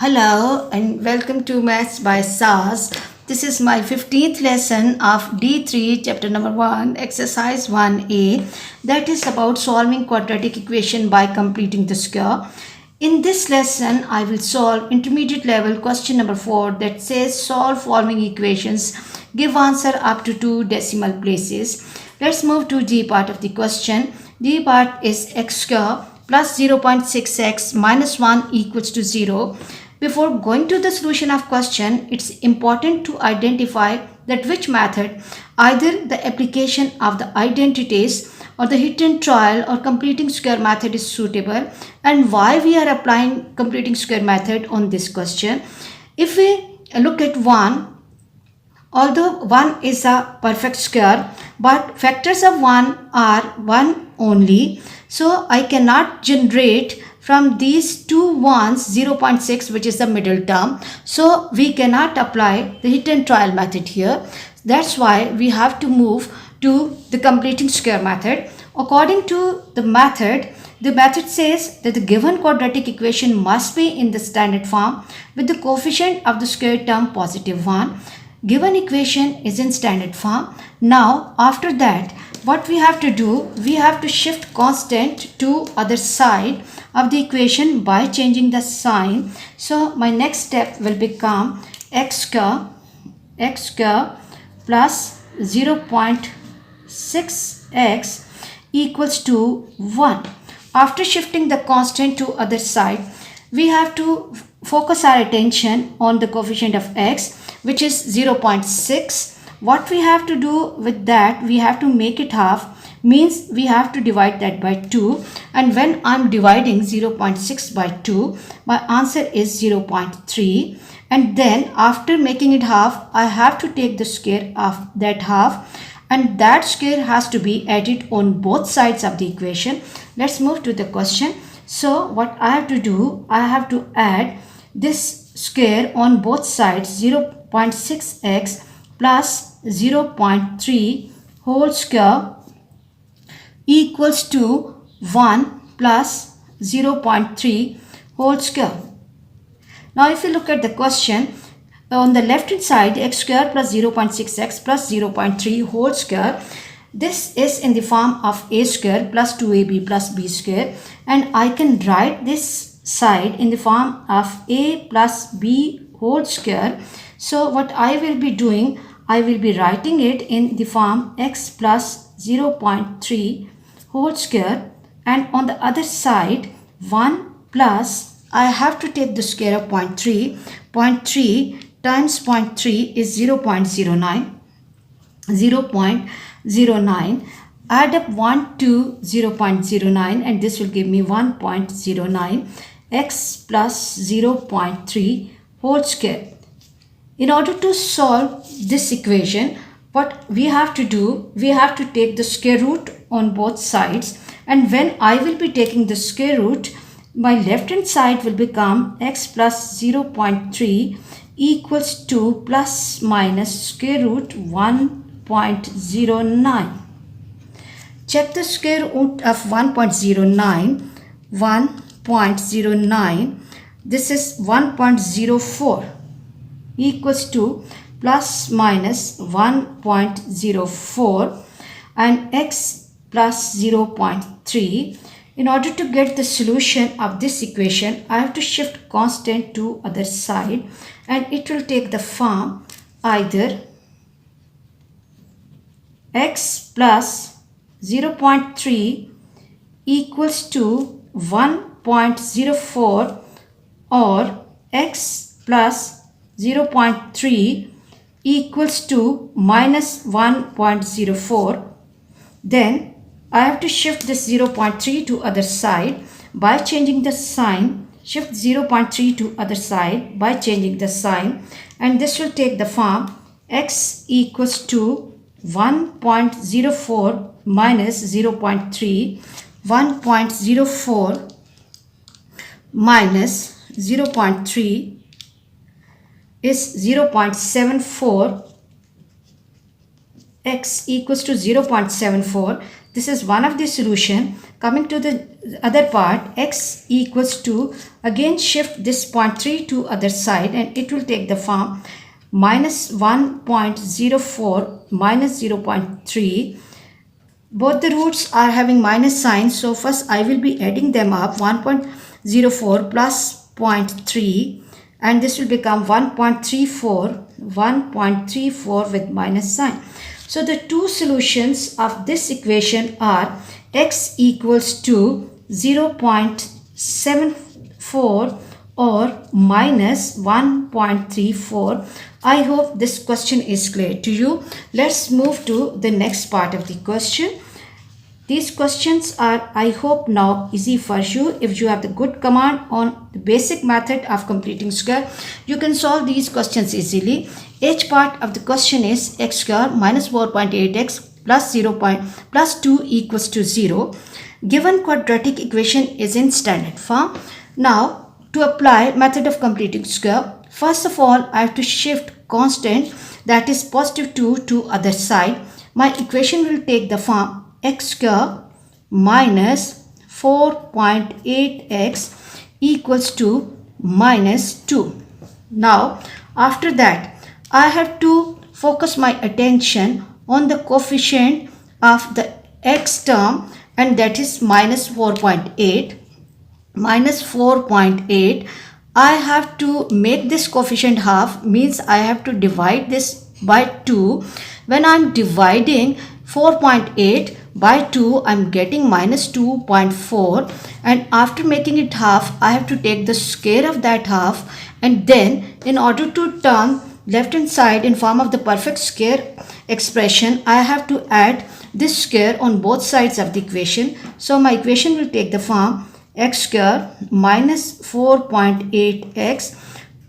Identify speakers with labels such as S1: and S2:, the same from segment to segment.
S1: Hello and welcome to Maths by SAS. This is my 15th lesson of D3 chapter number 1 exercise 1A, that is about solving quadratic equation by completing the square. In this lesson I will solve intermediate level question number 4 that says solve following equations, give answer up to 2 decimal places. Let's move to D part of the question. D part is x square plus 0.6x minus 1 equals to 0. Before going to the solution of question, it's important to identify that which method, either the application of the identities or the hit and trial or completing square method is suitable, and why we are applying completing square method on this question. If we look at 1, although 1 is a perfect square, but factors of 1 are 1 only, so I cannot generate from these two ones 0.6, which is the middle term. So we cannot apply the hit and trial method here. That's why we have to move to the completing square method. According to the method says that the given quadratic equation must be in the standard form with the coefficient of the square term positive 1. Given equation is in standard form. Now after that, what we have to do, we have to shift constant to other side of the equation by changing the sign. So my next step will become x square plus 0.6x equals to 1. After shifting the constant to other side, we have to focus our attention on the coefficient of x, which is 0.6. What we have to do with that, we have to make it half, means we have to divide that by 2, and when I'm dividing 0.6 by 2, my answer is 0.3, and then after making it half, I have to take the square of that half, and that square has to be added on both sides of the equation. Let's move to the question. So what I have to do, I have to add this square on both sides, 0.6x plus 0.3 whole square equals to 1 plus 0.3 whole square. Now if you look at the question, on the left hand side, x square plus 0.6x plus 0.3 whole square, this is in the form of a square plus 2ab plus b square, and I can write this side in the form of a plus b whole square. So what I will be doing, I will be writing it in the form x plus 0.3 whole square, and on the other side 1 plus, I have to take the square of 0.3. 0.3 times 0.3 is 0.09. 0.09. Add up 1 to 0.09 and this will give me 1.09 x plus 0.3 whole square. In order to solve this equation, what we have to do, we have to take the square root on both sides, and when I will be taking the square root, my left hand side will become x plus 0.3 equals to plus minus square root 1.09. Check the square root of 1.09. 1.09, this is 1.04 equals to plus minus 1.04 and x plus 0.3. In order to get the solution of this equation, I have to shift constant to other side, and it will take the form either x plus 0.3 equals to 1.04 or x plus 0.3 equals to minus 1.04. Then I have to shift this 0.3 to other side by changing the sign. Shift 0.3 to other side by changing the sign, and this will take the form x equals to 1.04 minus 0.3. 1.04 minus 0.3 is 0.74. X equals to 0.74. This is one of the solution. Coming to the other part, x equals to, again shift this 0.3 to other side and it will take the form minus 1.04 minus 0.3. Both the roots are having minus sign, so first I will be adding them up. 1.04 plus 0.3 and this will become 1.34 with minus sign. So the two solutions of this equation are x equals to 0.74 or minus 1.34. I hope this question is clear to you. Let's move to the next part of the question. These questions are, I hope, now easy for you. If you have the good command on the basic method of completing square, you can solve these questions easily. Each part of the question is x square minus 4.8x plus 2 equals to 0. Given quadratic equation is in standard form. Now, to apply method of completing square, first of all, I have to shift constant, that is positive 2, to other side. My equation will take the form x square minus 4.8x equals to minus 2. Now, after that, I have to focus my attention on the coefficient of the x term, and that is minus 4.8. Minus 4.8, I have to make this coefficient half, means I have to divide this by 2. When I am dividing 4.8 by 2, I am getting minus 2.4, and after making it half, I have to take the square of that half, and then in order to turn left hand side in form of the perfect square expression, I have to add this square on both sides of the equation. So my equation will take the form x square minus 4.8x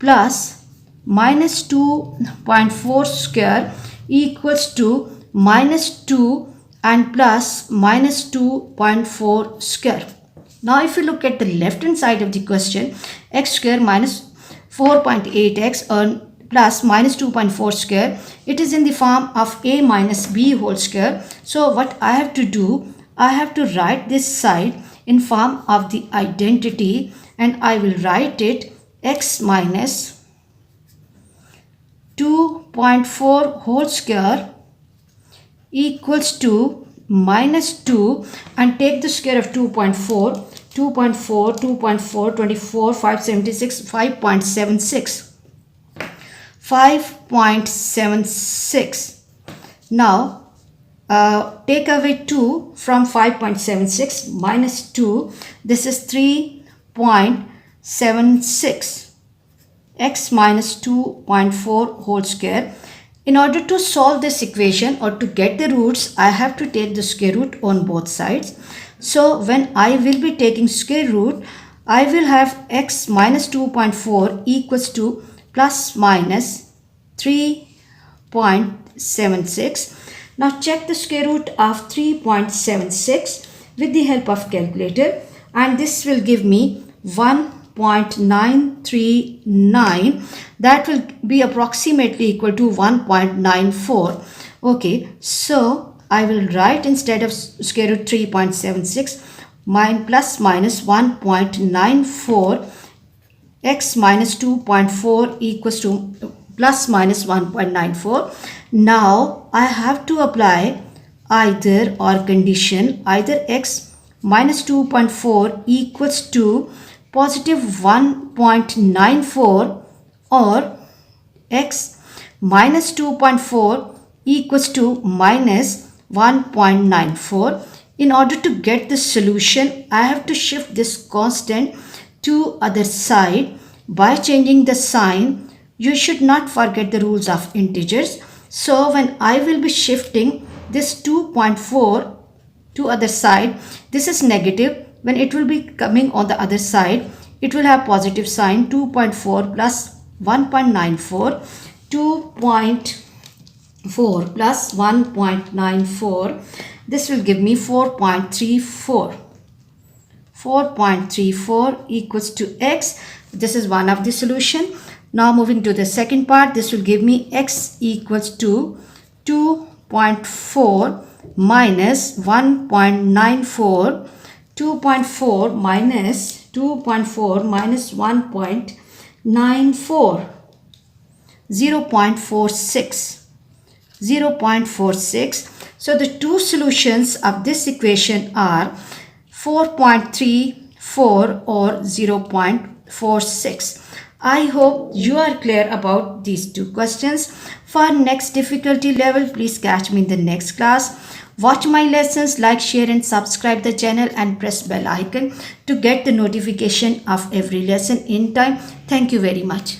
S1: plus minus 2.4 square equals to minus 2 and plus minus 2.4 square. Now if you look at the left hand side of the question, x square minus 4.8x and plus minus 2.4 square, it is in the form of a minus b whole square. So what I have to do, I have to write this side in form of the identity, and I will write it x minus 2.4 whole square equals to minus 2, and take the square of 2.4, 24, 576, 5.76. Now take away 2 from 5.76 minus 2, this is 3.76, x minus 2.4 whole square. In order to solve this equation or to get the roots, I have to take the square root on both sides. So when I will be taking square root, I will have x minus 2.4 equals to plus minus 3.76. Now check the square root of 3.76 with the help of calculator, and this will give me 1.939. That will be approximately equal to 1.94. Okay, so I will write, instead of square root 3.76, plus minus 1.94, x minus 2.4 equals to plus minus 1.94. Now I have to apply either or condition, either x minus 2.4 equals to positive 1.94 or x minus 2.4 equals to minus 1.94. In order to get the solution, I have to shift this constant to other side by changing the sign. You should not forget the rules of integers. So when I will be shifting this 2.4 to other side, this is negative. When it will be coming on the other side, it will have positive sign. 2.4 plus 1.94, 2.4 plus 1.94, this will give me 4.34. 4.34 equals to x. This is one of the solution. Now moving to the second part, this will give me x equals to 2.4 minus 1.94, 2.4 minus 2.4 minus 1.94, 0.46, 0.46. So the two solutions of this equation are 4.34 or 0.46. I hope you are clear about these two questions. For next difficulty level, please catch me in the next class. Watch my lessons, like, share and subscribe the channel and press bell icon to get the notification of every lesson in time. Thank you very much.